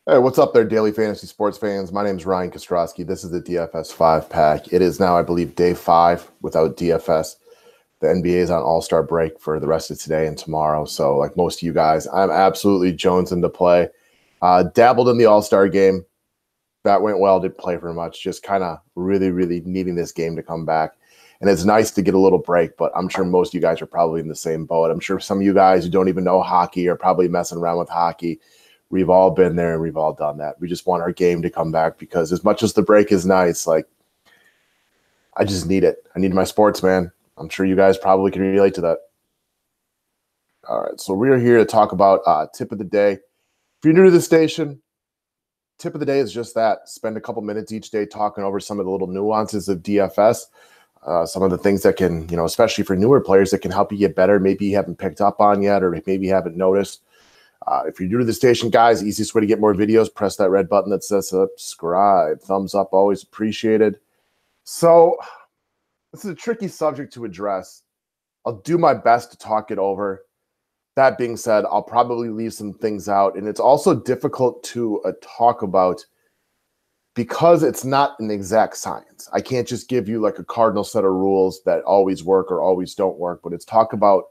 Hey, what's up there, daily fantasy sports fans? My name is Ryan Kostrowski. This is the DFS 5 pack. It is now, I believe, day 5 without DFS. The NBA is on all-star break for the rest of today and tomorrow. So, like most of you guys, I'm absolutely jonesing to play. Dabbled in the all-star game. That went well. Didn't play for much. Just kind of really, really needing this game to come back. And it's nice to get a little break, but I'm sure most of you guys are probably in the same boat. I'm sure some of you guys who don't even know hockey are probably messing around with hockey. We've all been there and we've all done that. We just want our game to come back because as much as the break is nice, like I just need it. I need my sports, man. I'm sure you guys probably can relate to that. All right, so we are here to talk about tip of the day. If you're new to the station, tip of the day is just that. Spend a couple minutes each day talking over some of the little nuances of DFS, some of the things that can, especially for newer players that can help you get better. Maybe you haven't picked up on yet, or maybe you haven't noticed. If you're new to the station, guys, easiest way to get more videos, press that red button that says subscribe. Thumbs up, always appreciated. So this is a tricky subject to address. I'll do my best to talk it over. That being said, I'll probably leave some things out. And it's also difficult to talk about because it's not an exact science. I can't just give you like a cardinal set of rules that always work or always don't work, but it's talk about,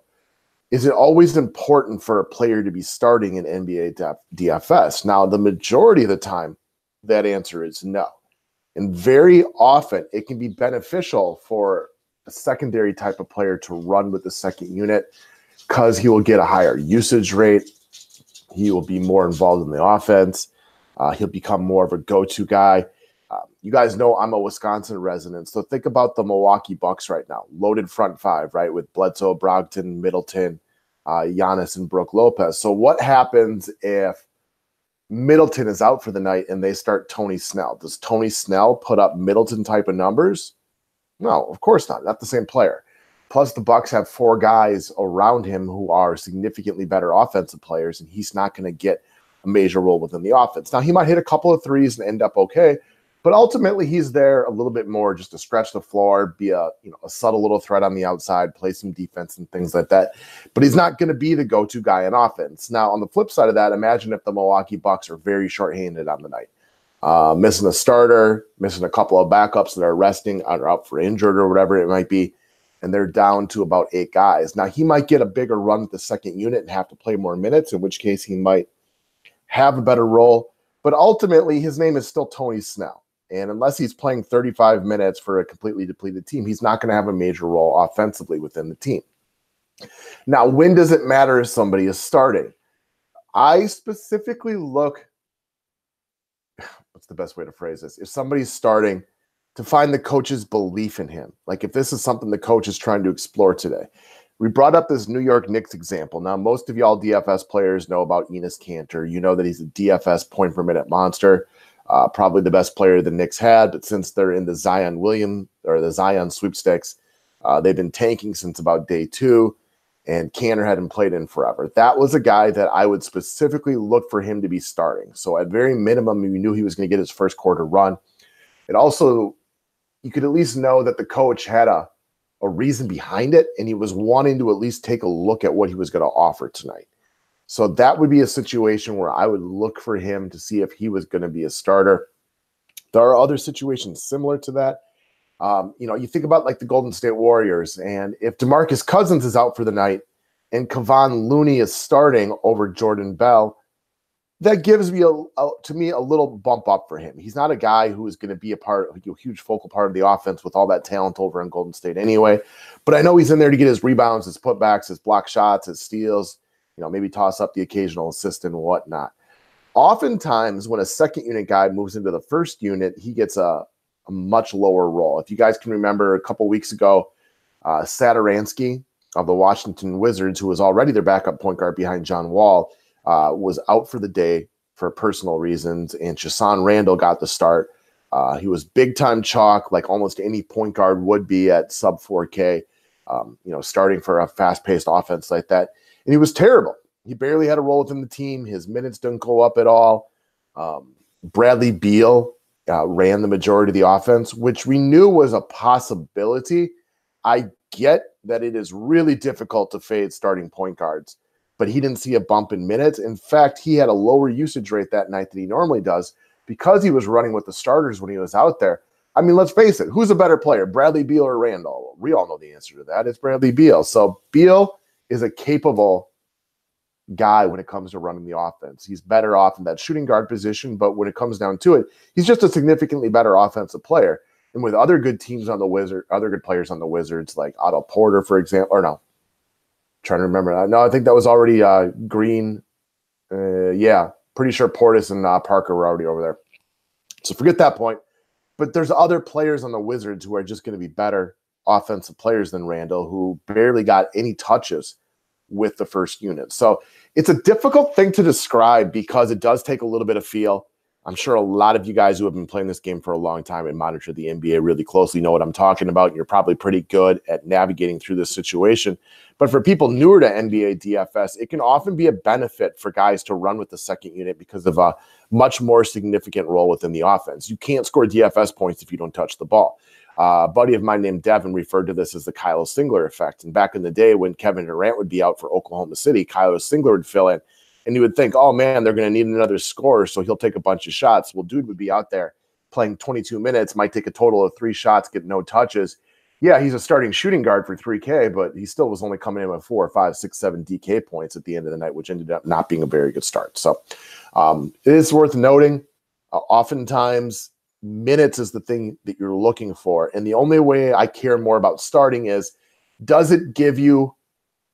is it always important for a player to be starting in NBA DFS? Now, the majority of the time, that answer is no. And very often, it can be beneficial for a secondary type of player to run with the second unit because he will get a higher usage rate. He will be more involved in the offense. He'll become more of a go-to guy. You guys know I'm a Wisconsin resident, so think about the Milwaukee Bucks right now. Loaded front five, right, with Bledsoe, Brogdon, Middleton, Giannis, and Brook Lopez. So what happens if Middleton is out for the night and they start Tony Snell? Does Tony Snell put up Middleton type of numbers? No, of course not. Not the same player. Plus, the Bucks have 4 guys around him who are significantly better offensive players, and he's not going to get a major role within the offense. Now, he might hit a couple of threes and end up okay, but ultimately he's there a little bit more just to stretch the floor, be a subtle little threat on the outside, play some defense and things like that. But he's not going to be the go-to guy in offense. Now, on the flip side of that, imagine if the Milwaukee Bucks are very shorthanded on the night, missing a starter, missing a couple of backups that are resting or out for injured or whatever it might be, and they're down to about 8 guys. Now, he might get a bigger run with the second unit and have to play more minutes, in which case he might have a better role. But ultimately, his name is still Tony Snell. And unless he's playing 35 minutes for a completely depleted team, he's not going to have a major role offensively within the team. Now, when does it matter if somebody is starting? I specifically look, what's the best way to phrase this? If somebody's starting, to find the coach's belief in him. Like if this is something the coach is trying to explore today. We brought up this New York Knicks example. Now, most of y'all DFS players know about Enes Kanter. You know that he's a DFS point per minute monster. Probably the best player the Knicks had, but since they're in the Zion sweepstakes, they've been tanking since about day 2, and Kanter hadn't played in forever. That was a guy that I would specifically look for him to be starting. So at very minimum, you knew he was going to get his first quarter run. It also, you could at least know that the coach had a reason behind it, and he was wanting to at least take a look at what he was going to offer tonight. So that would be a situation where I would look for him to see if he was going to be a starter. There are other situations similar to that. You think about like the Golden State Warriors, and if DeMarcus Cousins is out for the night and Kevon Looney is starting over Jordan Bell, that gives me to me a little bump up for him. He's not a guy who is going to be a huge focal part of the offense with all that talent over in Golden State anyway. But I know he's in there to get his rebounds, his putbacks, his block shots, his steals, maybe toss up the occasional assist and whatnot. Oftentimes, when a second unit guy moves into the first unit, he gets a much lower role. If you guys can remember a couple weeks ago, Satoransky of the Washington Wizards, who was already their backup point guard behind John Wall, was out for the day for personal reasons, and Chasson Randall got the start. He was big-time chalk, like almost any point guard would be at sub 4K, starting for a fast-paced offense like that. And he was terrible. He barely had a role within the team. His minutes didn't go up at all. Bradley Beal ran the majority of the offense, which we knew was a possibility. I get that it is really difficult to fade starting point guards, but he didn't see a bump in minutes. In fact, he had a lower usage rate that night than he normally does because he was running with the starters when he was out there. I mean, let's face it, who's a better player, Bradley Beal or Randall? We all know the answer to that. It's Bradley Beal. So Beal is a capable guy when it comes to running the offense. He's better off in that shooting guard position, but when it comes down to it, he's just a significantly better offensive player. And with other good teams on the Wizards, other good players on the Wizards, like Otto Porter, for example, or no, trying to remember that. No, I think that was already Green. Yeah, pretty sure Portis and Parker were already over there. So forget that point. But there's other players on the Wizards who are just going to be better offensive players than Randall, who barely got any touches with the first unit. So it's a difficult thing to describe because it does take a little bit of feel. I'm sure a lot of you guys who have been playing this game for a long time and monitor the NBA really closely know what I'm talking about. You're probably pretty good at navigating through this situation. But for people newer to NBA DFS, it can often be a benefit for guys to run with the second unit because of a much more significant role within the offense. You can't score DFS points if you don't touch the ball. A buddy of mine named Devin referred to this as the Kylo Singler effect. And back in the day when Kevin Durant would be out for Oklahoma City, Kylo Singler would fill in. And you would think, oh, man, they're going to need another scorer, so he'll take a bunch of shots. Well, dude would be out there playing 22 minutes, might take a total of 3 shots, get no touches. Yeah, he's a starting shooting guard for 3K, but he still was only coming in with 4, 5, 6, 7 DK points at the end of the night, which ended up not being a very good start. So it is worth noting, oftentimes minutes is the thing that you're looking for. And the only way I care more about starting is, does it give you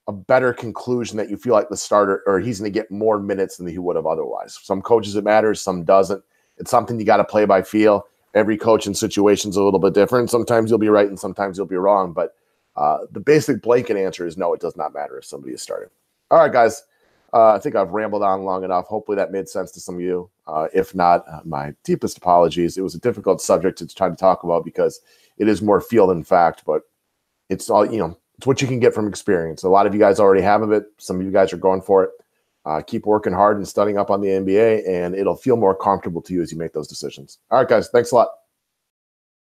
a better conclusion that you feel like the starter or he's going to get more minutes than he would have otherwise? Some coaches it matters, some doesn't. It's something you got to play by feel. Every coach and situation's a little bit different. Sometimes you'll be right and sometimes you'll be wrong. But the basic blanket answer is no, it does not matter if somebody is starting. All right, guys. I think I've rambled on long enough. Hopefully that made sense to some of you. If not, my deepest apologies. It was a difficult subject to try to talk about because it is more feel than fact, but it's all, it's what you can get from experience. A lot of you guys already have it. Some of you guys are going for it. Keep working hard and studying up on the NBA, and it'll feel more comfortable to you as you make those decisions. All right, guys. Thanks a lot.